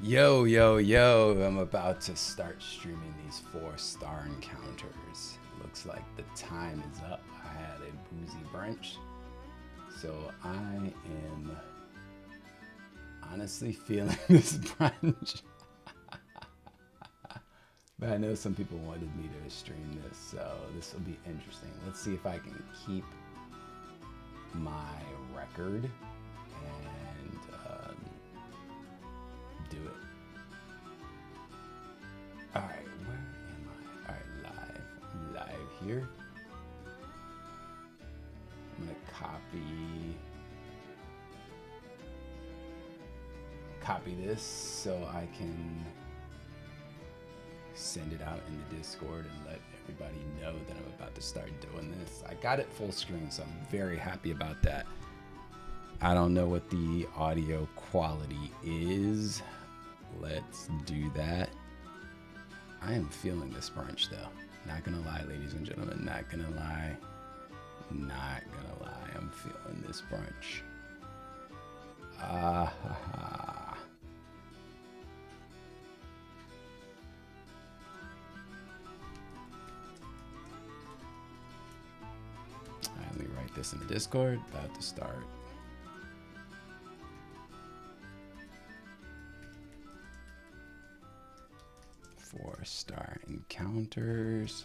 Yo, yo, yo, I'm about to start streaming these 4-star encounters. Looks like the time is up. I had a boozy brunch, so I am honestly feeling this brunch. But I know some people wanted me to stream this, so this will be interesting. Let's see if I can keep my record and do it. All right, where am I? All right, live. I'm live here. I'm gonna copy this so I can send it out in the Discord and let everybody know that I'm about to start doing this. I got it full screen, so I'm very happy about that. I don't know what the audio quality is. Let's do that. I am feeling this brunch though. Not gonna lie, ladies and gentlemen, not gonna lie. Not gonna lie, I'm feeling this brunch. Ah ha ha. Let me write this in the Discord. About to start. Four-star encounters.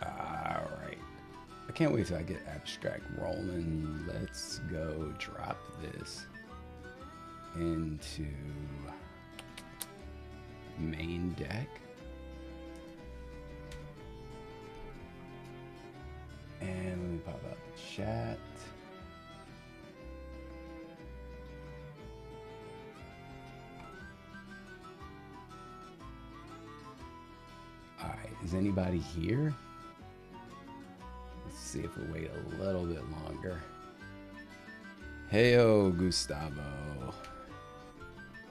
All right. I can't wait till I get abstract rolling. Let's go drop this into main deck. And let me pop out the chat. All right, is anybody here? Let's see if we wait a little bit longer. Heyo, Gustavo.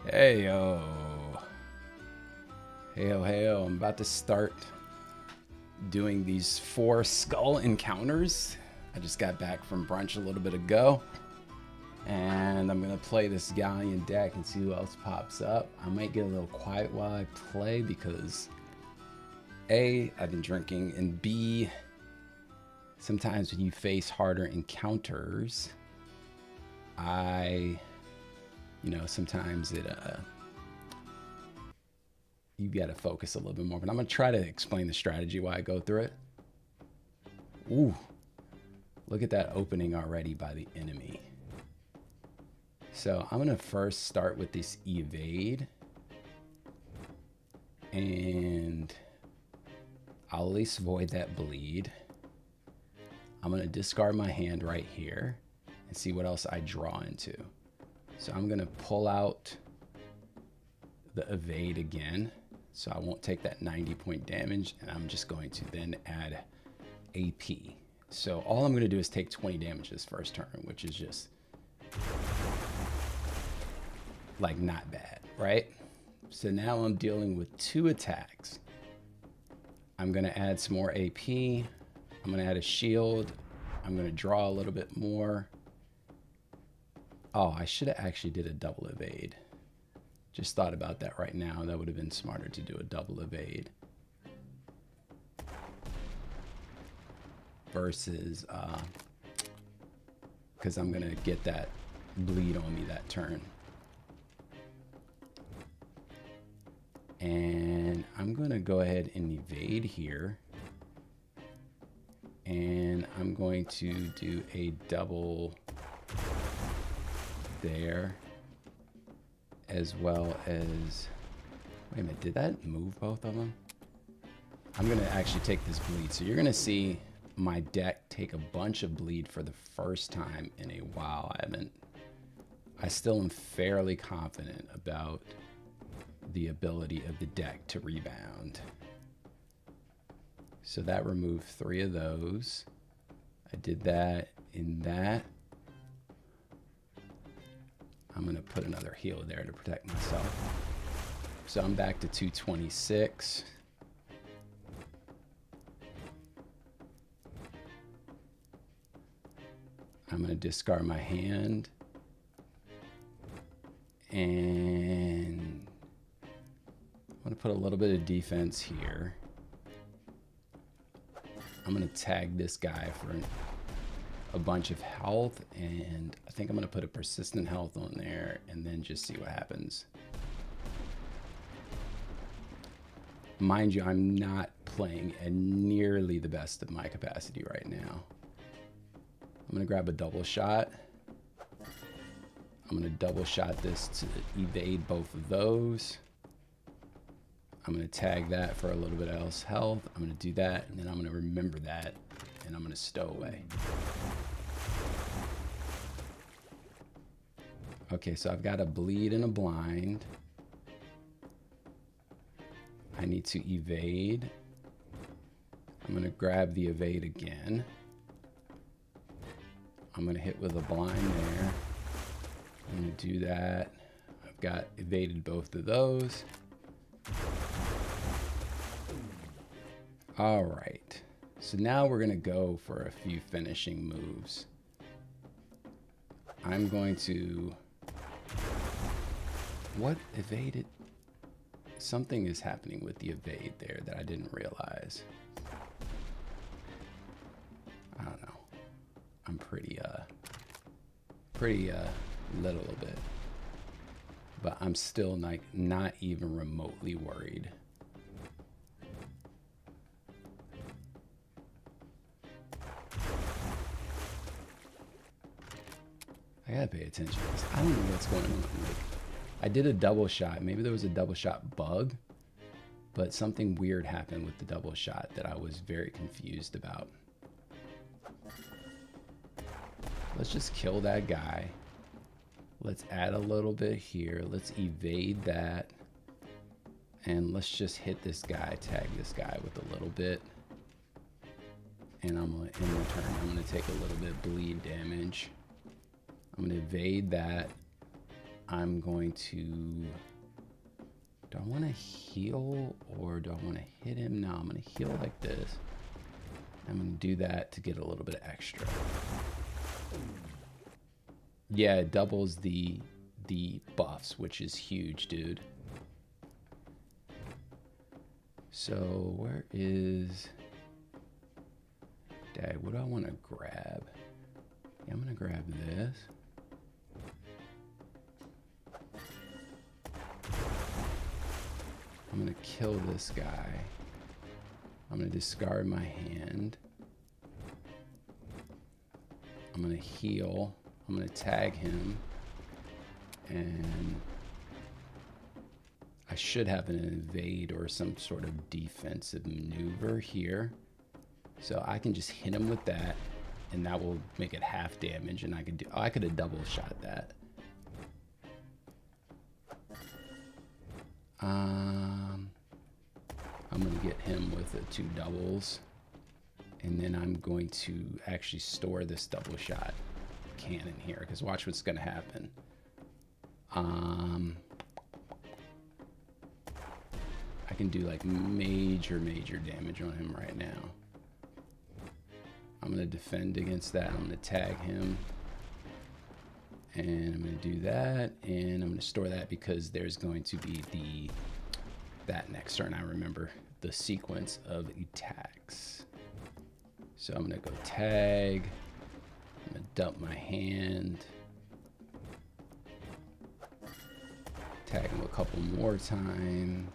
Heyo. Heyo, heyo. I'm about to start doing these 4 skull encounters. I just got back from brunch a little bit ago, and I'm gonna play this galleon deck and see who else pops up. I might get a little quiet while I play because A, I've been drinking, and B, sometimes when you face harder encounters, sometimes you gotta focus a little bit more, but I'm gonna try to explain the strategy while I go through it. Ooh, look at that opening already by the enemy. So I'm gonna first start with this evade, and I'll at least avoid that bleed. I'm gonna discard my hand right here and see what else I draw into. So I'm gonna pull out the evade again, so I won't take that 90-point damage, and I'm just going to then add AP. So all I'm gonna do is take 20 damage this first turn, which is just like not bad, right? So now I'm dealing with 2 attacks. I'm gonna add some more AP. I'm gonna add a shield. I'm gonna draw a little bit more. Oh, I should have actually did a double evade. Just thought about that right now. That would have been smarter to do a double evade. Versus, because I'm gonna get that bleed on me that turn. And I'm gonna go ahead and evade here. And I'm going to do a double there, as well as, wait a minute, did that move both of them? I'm gonna actually take this bleed. So you're gonna see my deck take a bunch of bleed for the first time in a while. I still am fairly confident about the ability of the deck to rebound. So that removed 3 of those. I did that in that. I'm gonna put another heal there to protect myself. So I'm back to 226. I'm going to discard my hand. And I'm going to put a little bit of defense here. I'm going to tag this guy for a bunch of health, and I think I'm going to put a persistent health on there and then just see what happens. Mind you, I'm not playing at nearly the best of my capacity right now. I'm going to grab a double shot. I'm going to double shot this to evade both of those. I'm going to tag that for a little bit else health. I'm going to do that, and then I'm going to remember that, and I'm going to stow away. Okay, so I've got a bleed and a blind. I need to evade. I'm going to grab the evade again. I'm going to hit with a blind there. I'm going to do that. I've got evaded both of those. All right. So now we're going to go for a few finishing moves. I'm going to... What evaded? Something is happening with the evade there that I didn't realize. I don't know. I'm pretty lit a little bit, but I'm still like not even remotely worried. I gotta pay attention. I don't know what's going on. Like, I did a double shot. Maybe there was a double shot bug, but something weird happened with the double shot that I was very confused about. Let's just kill that guy. Let's add a little bit here. Let's evade that. And let's just hit this guy, tag this guy with a little bit. And I'm gonna, in return, I'm gonna take a little bit bleed damage. I'm gonna evade that. I'm going to, do I wanna heal or do I wanna hit him? No, I'm gonna heal like this. I'm gonna do that to get a little bit of extra. Yeah, it doubles the buffs, which is huge, dude. So where is... Dang, what do I want to grab? Yeah, I'm going to grab this. I'm going to kill this guy. I'm going to discard my hand. I'm going to heal. I'm going to tag him. And I should have an evade or some sort of defensive maneuver here. So I can just hit him with that, and that will make it half damage. And I could do, oh, I could have double shot that. I'm going to get him with the 2 doubles. And then I'm going to actually store this double shot cannon here, because watch what's going to happen. I can do like major damage on him right now. I'm going to defend against that. I'm going to tag him. And I'm going to do that. And I'm going to store that because there's going to be that next turn. I remember the sequence of attacks. So I'm going to go tag. I'm going to dump my hand. Tag him a couple more times.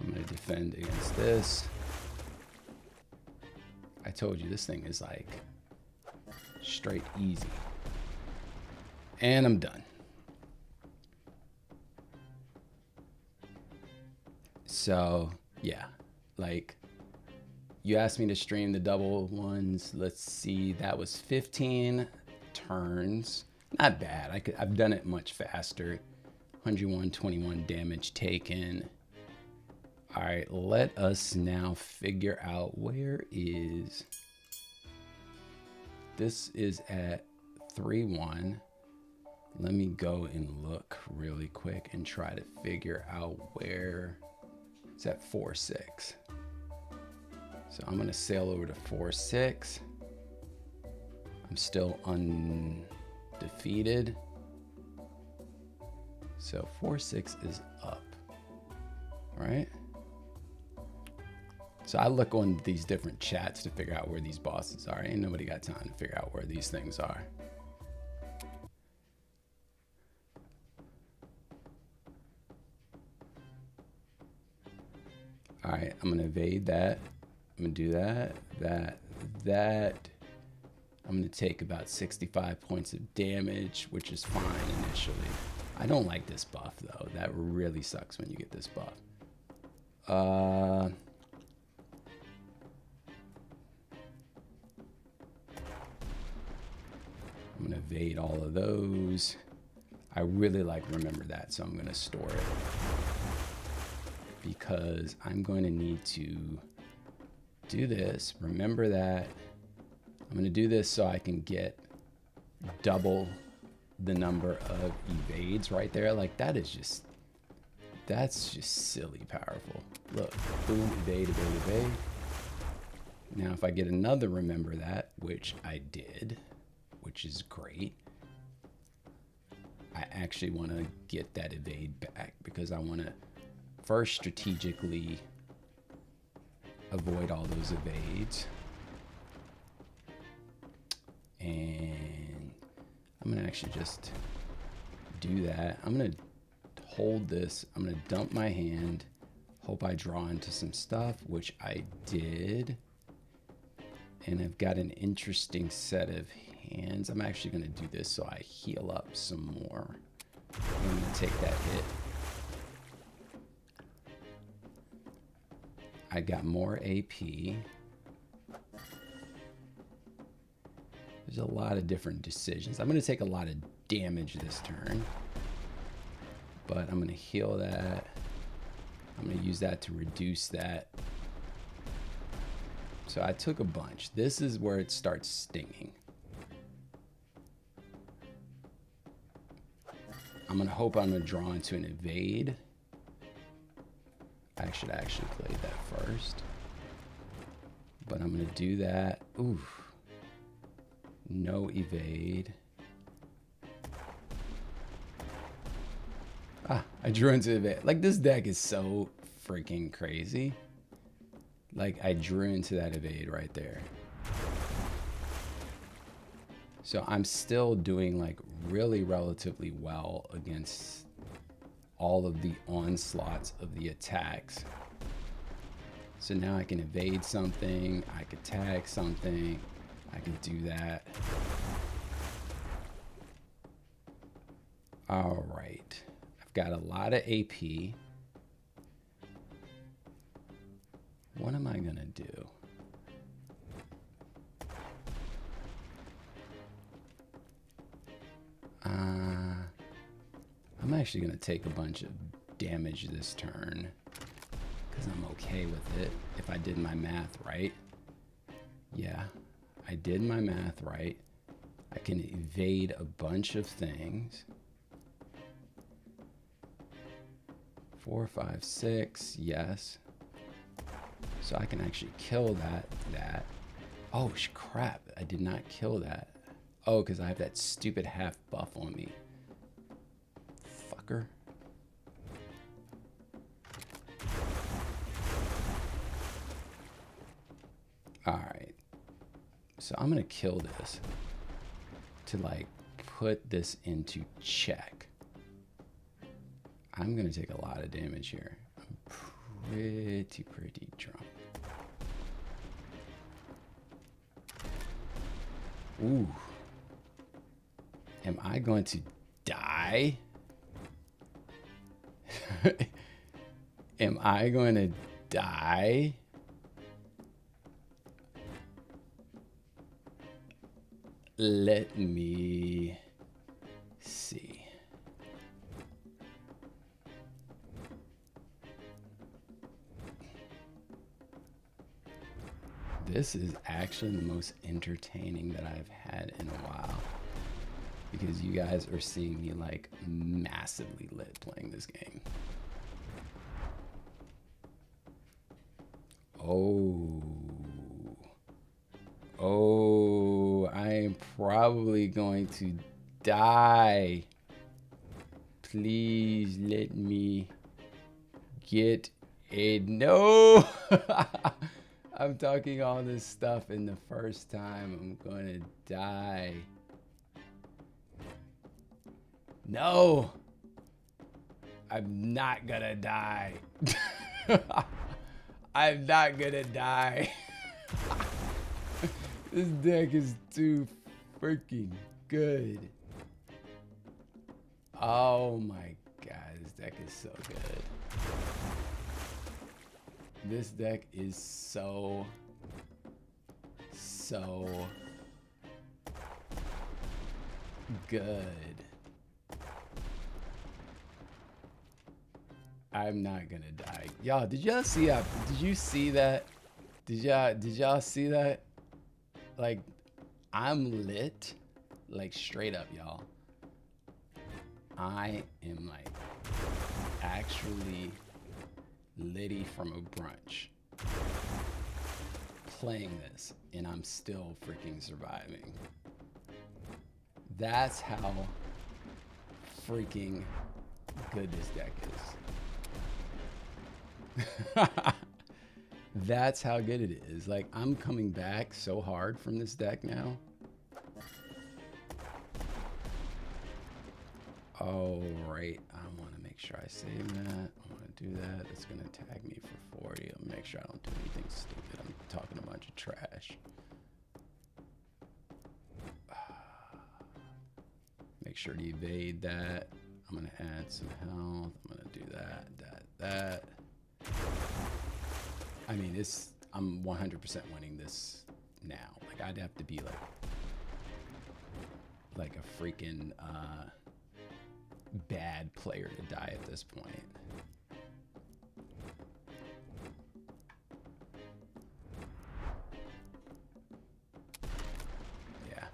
I'm going to defend against this. I told you this thing is like straight easy. And I'm done. So, yeah, like you asked me to stream the double ones. Let's see, that was 15 turns. Not bad. I've done it much faster. 121 damage taken. All right, let us now figure out where is... This is at 3-1. Let me go and look really quick and try to figure out where it's at 4-6. So I'm gonna sail over to 4-6. I'm still undefeated. So 4-6 is up, right? So I look on these different chats to figure out where these bosses are. Ain't nobody got time to figure out where these things are. All right, I'm gonna evade that. I'm gonna do that. I'm gonna take about 65 points of damage, which is fine initially. I don't like this buff though. That really sucks when you get this buff. I'm gonna evade all of those. I really like remember that, so I'm gonna store it because I'm going to need to do this. Remember that. I'm gonna do this so I can get double the number of evades right there. Like that's just silly powerful. Look, boom, evade, evade, evade. Now if I get another remember that, which I did, which is great, I actually want to get that evade back because I want to first strategically avoid all those evades. And I'm gonna actually just do that. I'm gonna hold this. I'm gonna dump my hand. Hope I draw into some stuff, which I did. And I've got an interesting set of hands. I'm actually gonna do this so I heal up some more. I'm gonna take that hit. I got more AP. There's a lot of different decisions. I'm going to take a lot of damage this turn, but I'm going to heal that. I'm going to use that to reduce that. So I took a bunch. This is where it starts stinging. I'm going to hope I'm going to draw into an evade. I should actually play that first, but I'm going to do that. Oof. No evade. Ah, I drew into evade. Like this deck is so freaking crazy. Like I drew into that evade right there. So I'm still doing like really relatively well against all of the onslaughts of the attacks. So now I can evade something, I can tag something, I can do that. All right, I've got a lot of AP. What am I gonna do? I'm actually gonna take a bunch of damage this turn because I'm okay with it if I did my math right. Yeah, I did my math right. I can evade a bunch of things. 4, 5, 6, yes. So I can actually kill that. Oh, crap, I did not kill that. Oh, because I have that stupid half buff on me. Fucker. Alright. So I'm going to kill this to like put this into check. I'm going to take a lot of damage here. I'm pretty drunk. Ooh. Am I going to die? Am I going to die? Let me see. This is actually the most entertaining that I've had in a while, because you guys are seeing me like massively lit playing this game. Oh, I am probably going to die. Please let me get a no. I'm talking all this stuff and the first time I'm going to die. No. I'm not gonna die. I'm not gonna die. This deck is too freaking good. Oh my god, this deck is so good. This deck is so good. I'm not gonna die. Y'all, did y'all see that? Did you see that? Did y'all see that? Like, I'm lit. Like, straight up, y'all. I am like actually litty from a brunch playing this, and I'm still freaking surviving. That's how freaking good this deck is. That's how good it is. Like, I'm coming back so hard from this deck now. Oh, right. I want to make sure I save that. I want to do that. It's going to tag me for 40. I'll make sure I don't do anything stupid. I'm talking a bunch of trash. Make sure to evade that. I'm going to add some health. I'm going to do that. I mean, I'm 100% winning this now. Like, I'd have to be like a freaking bad player to die at this point. Yeah.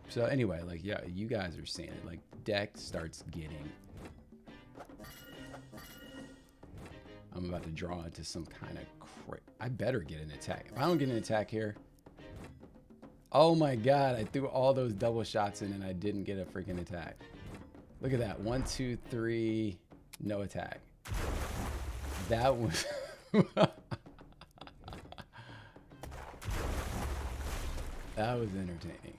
So anyway, like, yeah, you guys are seeing it. Like, deck starts getting. I'm about to draw into some kind of I better get an attack. If I don't get an attack here. Oh my god, I threw all those double shots in and I didn't get a freaking attack. Look at that. 1, 2, 3, no attack. That was that was entertaining.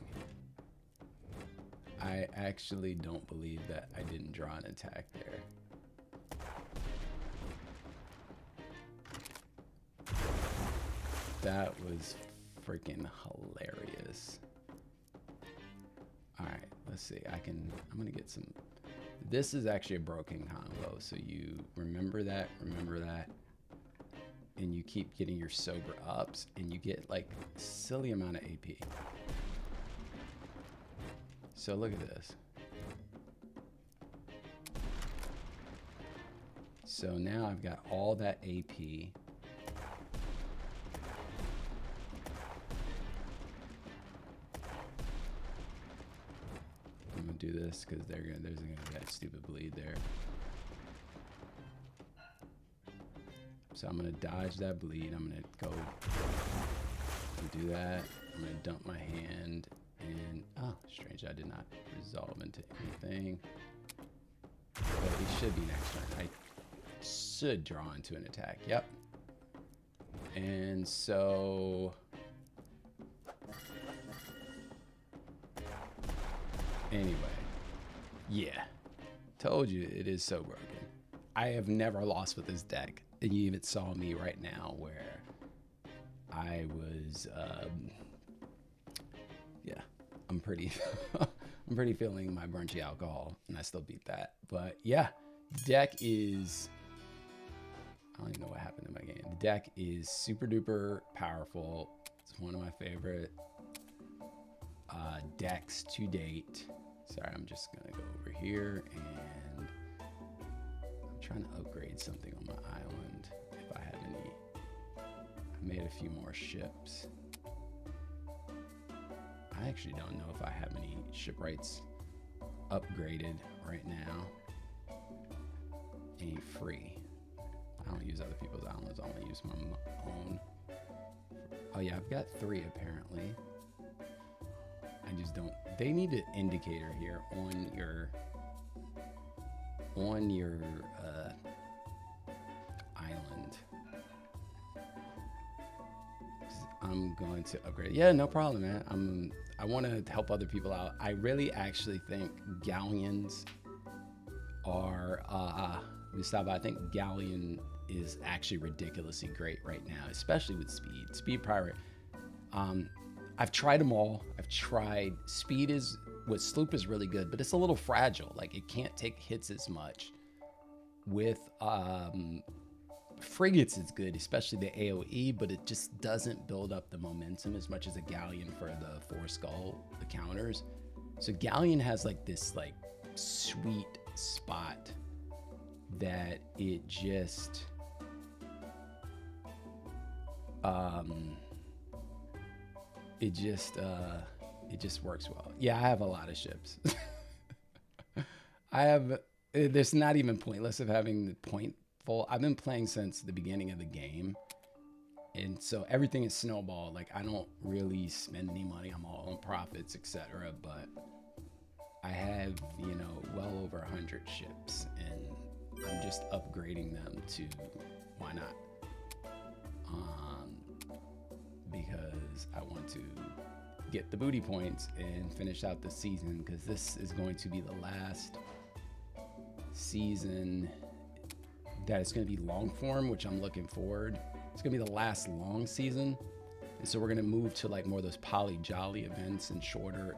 I actually don't believe that I didn't draw an attack there. That was freaking hilarious. All right, let's see. I'm gonna get some. This is actually a broken combo, so you remember that, and you keep getting your sober ups, and you get like a silly amount of AP. So look at this. So now I've got all that AP. I'm gonna do this because there's gonna be that stupid bleed there. So I'm gonna dodge that bleed. I'm gonna go and do that. I'm gonna dump my hand, and oh, strange, I did not resolve into anything. But it should be next turn. I should draw into an attack. Yep. And so anyway, yeah, told you it is so broken. I have never lost with this deck, and you even saw me right now where I was, yeah, I'm pretty, I'm pretty feeling my brunchy alcohol, and I still beat that. But yeah, deck is, I don't even know what happened in my game. The deck is super duper powerful. It's one of my favorite decks to date. Sorry, I'm just gonna go over here, and I'm trying to upgrade something on my island. If I have any, I made a few more ships. I actually don't know if I have any shipwrights upgraded right now. Any free. I don't use other people's islands, I only use my own. Oh yeah, I've got 3 apparently. I just don't. They need an indicator here on your island. I'm going to upgrade. Yeah, no problem, man. I want to help other people out. I really actually think galleons are Gustavo, I think galleon is actually ridiculously great right now, especially with speed pirate. I've tried them all. I've tried speed is with sloop is really good, but it's a little fragile. Like it can't take hits as much. With frigates is good, especially the AoE, but it just doesn't build up the momentum as much as a galleon for the 4 skull, the counters. So galleon has like this like sweet spot that it just it just works well. Yeah, I have a lot of ships. There's not even pointless of having the point full. I've been playing since the beginning of the game, and so everything is snowball. Like I don't really spend any money. I'm all on profits, etc. But I have, you know, well over 100 ships, and I'm just upgrading them to why not? Because I want to get the booty points and finish out the season, because this is going to be the last season that it's going to be long form, which I'm looking forward. It's going to be the last long season, and so we're going to move to like more of those poly jolly events and shorter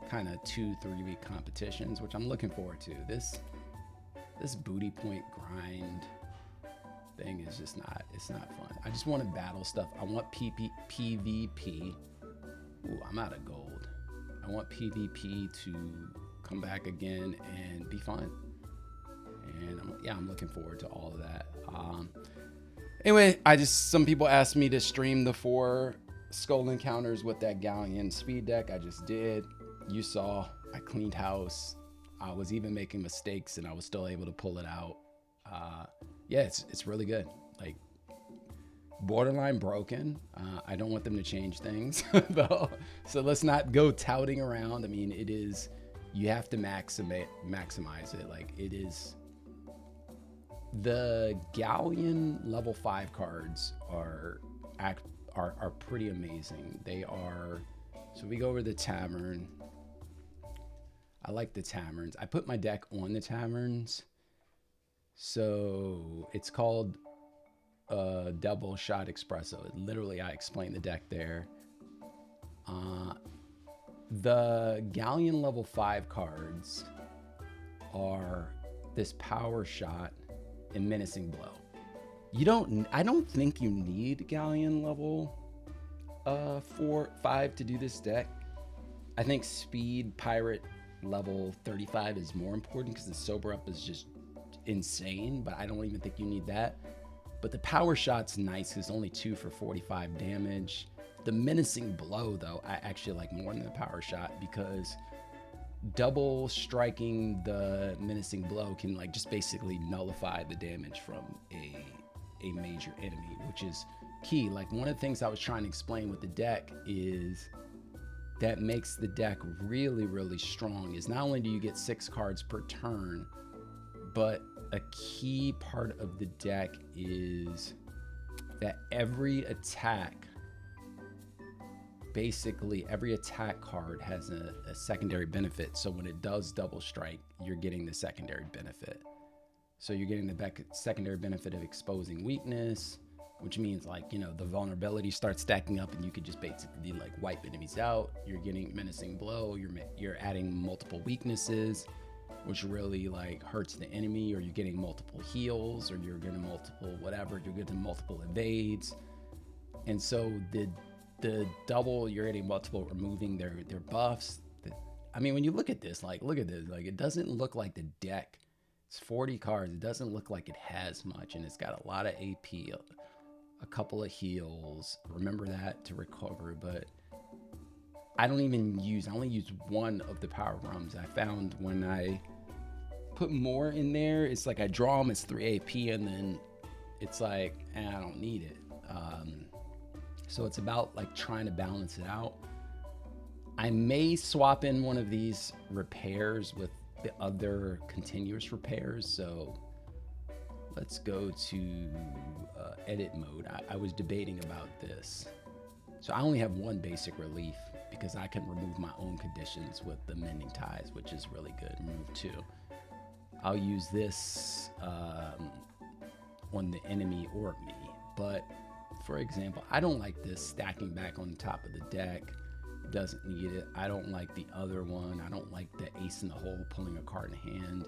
kind of 2-3 week competitions, which I'm looking forward to. This booty point grind thing is just not, it's not fun. I just want to battle stuff. I want PvP. Ooh, I'm out of gold. I want PvP to come back again and be fun. And I'm looking forward to all of that. Anyway, some people asked me to stream the 4 skull encounters with that galleon speed deck. I just did. You saw, I cleaned house. I was even making mistakes and I was still able to pull it out. Yeah, it's really good. Like borderline broken. I don't want them to change things though. So let's not go touting around. I mean, it is, you have to maximize it. Like it is, the galleon level 5 cards are pretty amazing. They are, so we go over the tavern. I like the taverns. I put my deck on the taverns. So it's called Double Shot Espresso. Literally, I explained the deck there. The galleon level 5 cards are this power shot and menacing blow. I don't think you need galleon level 4-5 to do this deck. I think speed pirate level 35 is more important because the sober up is just insane, but I don't even think you need that. But the power shot's nice because only 2 for 45 damage. The menacing blow though, I actually like more than the power shot, because double striking the menacing blow can like just basically nullify the damage from a major enemy, which is key. Like one of the things I was trying to explain with the deck is that makes the deck really, really strong is not only do you get 6 cards per turn, but a key part of the deck is that every attack, basically every attack card has a secondary benefit. So when it does double strike, you're getting the secondary benefit. So you're getting the secondary benefit of exposing weakness, which means like, you know, the vulnerability starts stacking up and you could just basically like wipe enemies out. You're getting menacing blow. You're adding multiple weaknesses, which really like hurts the enemy, or you're getting multiple heals, or you're getting multiple whatever, you're getting multiple evades. And so the double, you're getting multiple removing their buffs. I mean, when you look at this, like it doesn't look like the deck, it's 40 cards, it doesn't look like it has much, and it's got a lot of AP, a couple of heals, remember that, to recover. But I only use one of the power rums. I found when I put more in there, it's like I draw them as 3 AP and then it's like, I don't need it. So it's about like trying to balance it out. I may swap in one of these repairs with the other continuous repairs. So let's go to edit mode. I was debating about this. So I only have one basic relief because I can remove my own conditions with the mending ties, which is really good. Remove 2. I'll use this on the enemy or me. But for example, I don't like this stacking back on the top of the deck. Doesn't need it. I don't like the other one. I don't like the ace in the hole pulling a card in hand.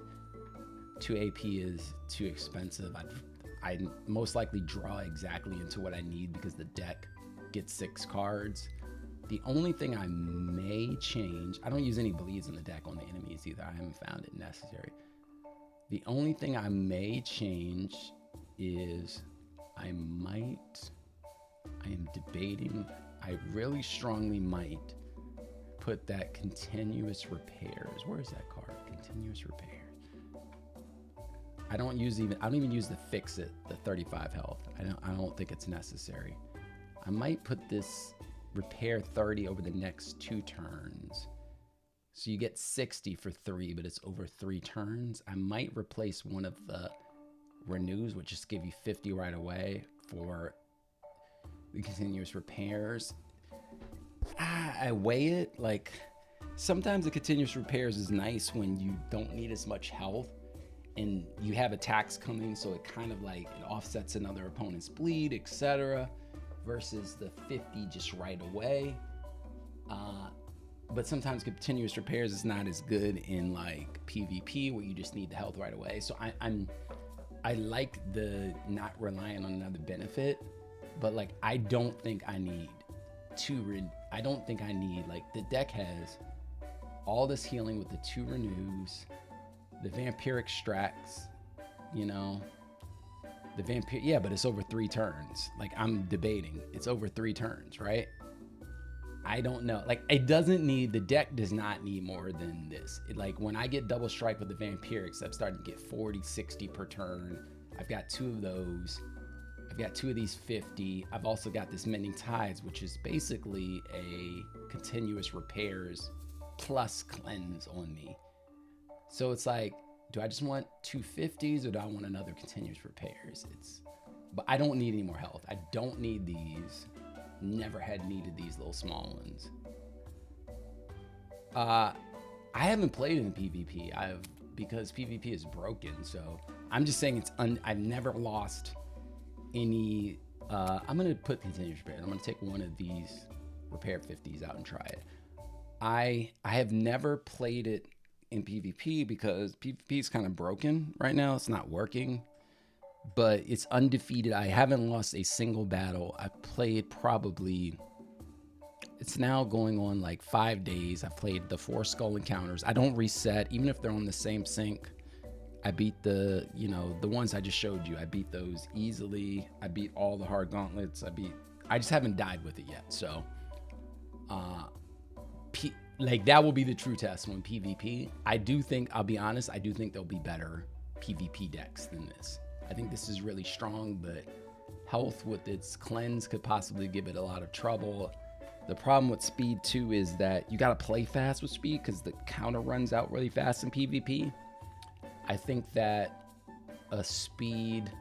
2 AP is too expensive. I most likely draw exactly into what I need because the deck gets 6 cards. The only thing I may change, I don't use any bleeds in the deck on the enemies either. I haven't found it necessary. The only thing I may change is I am debating, I really strongly might put that continuous repairs. Where is that card? Continuous repairs. I don't even use the fix it, the 35 health. I don't think it's necessary. I might put this repair 30 over the next 2 turns. So you get 60 for 3, but it's over 3 turns. I might replace one of the renews, which just give you 50 right away for the continuous repairs. I weigh it. Like, sometimes the continuous repairs is nice when you don't need as much health and you have attacks coming, so it kind of like it offsets another opponent's bleed, etc. versus the 50 just right away. But sometimes continuous repairs is not as good in like PvP where you just need the health right away. So I like the not relying on another benefit, but like I don't think I need like the deck has all this healing with the 2 renews, the vampiric strats, you know, the vampire, yeah, but it's over 3 turns. Like I'm debating, it's over 3 turns, right? I don't know. Like it doesn't need, the deck does not need more than this. Like when I get double strike with the vampirics, I'm starting to get 40, 60 per turn. I've got 2 of those. I've got 2 of these 50. I've also got this mending tides, which is basically a continuous repairs plus cleanse on me. So it's like, do I just want 2 50s or do I want another continuous repairs? But I don't need any more health. I don't need these. Never had needed these little small ones. I haven't played in PvP. Because PvP is broken. So I'm just saying I've never lost any. I'm gonna put continuous repair. I'm gonna take one of these repair 50s out and try it. I have never played it in PvP because PvP is kind of broken right now. It's not working, but it's undefeated. I haven't lost a single battle. I played probably, it's now going on like 5 days. I've played the 4 skull encounters. I don't reset, even if they're on the same sync. I beat the ones I just showed you. I beat those easily. I beat all the hard gauntlets. I just haven't died with it yet. So, like that will be the true test when PvP. I'll be honest, I do think there'll be better PvP decks than this. I think this is really strong, but health with its cleanse could possibly give it a lot of trouble. The problem with speed too is that you got to play fast with speed because the counter runs out really fast in PvP. I think that a speed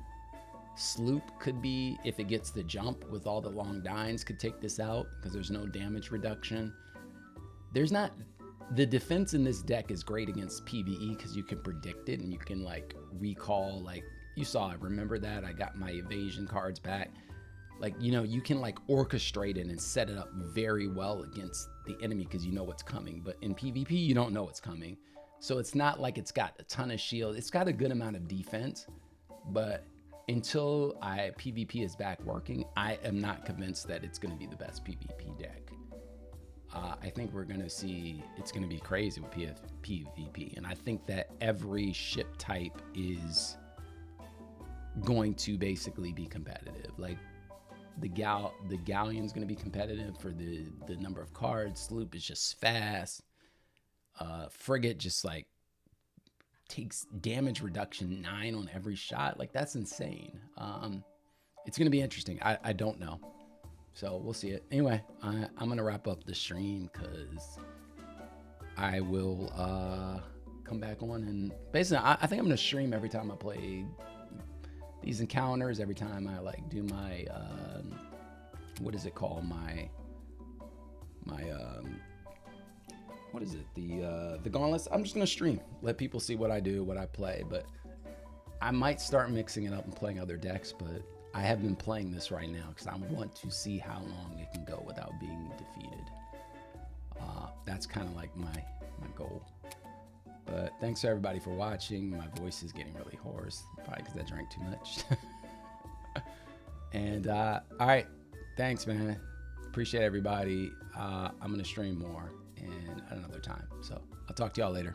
sloop could be, if it gets the jump with all the long dines, could take this out because there's no damage reduction. The defense in this deck is great against PvE because you can predict it and you can like recall, like you saw it, remember that? I got my evasion cards back. Like, you can like orchestrate it and set it up very well against the enemy because you know what's coming. But in PvP, you don't know what's coming. So it's not like it's got a ton of shield. It's got a good amount of defense, but until PvP is back working, I am not convinced that it's going to be the best PvP deck. I think we're going to see, it's going to be crazy with PvP. And I think that every ship type is going to basically be competitive. Like the galleon's going to be competitive for the number of cards. Sloop is just fast. Frigate just like takes damage reduction 9 on every shot. Like that's insane. It's going to be interesting. I don't know. So we'll see it. Anyway, I'm gonna wrap up the stream because I will come back on and basically I think I'm gonna stream every time I play these encounters, every time I like do my what is it called, my what is it, the gauntlets. I'm just gonna stream, let people see what I do, what I play, but I might start mixing it up and playing other decks, but I have been playing this right now because I want to see how long it can go without being defeated. That's kind of like my goal. But thanks to everybody for watching. My voice is getting really hoarse, probably because I drank too much. And all right, thanks, man. Appreciate everybody. I'm gonna stream more and at another time. So I'll talk to y'all later.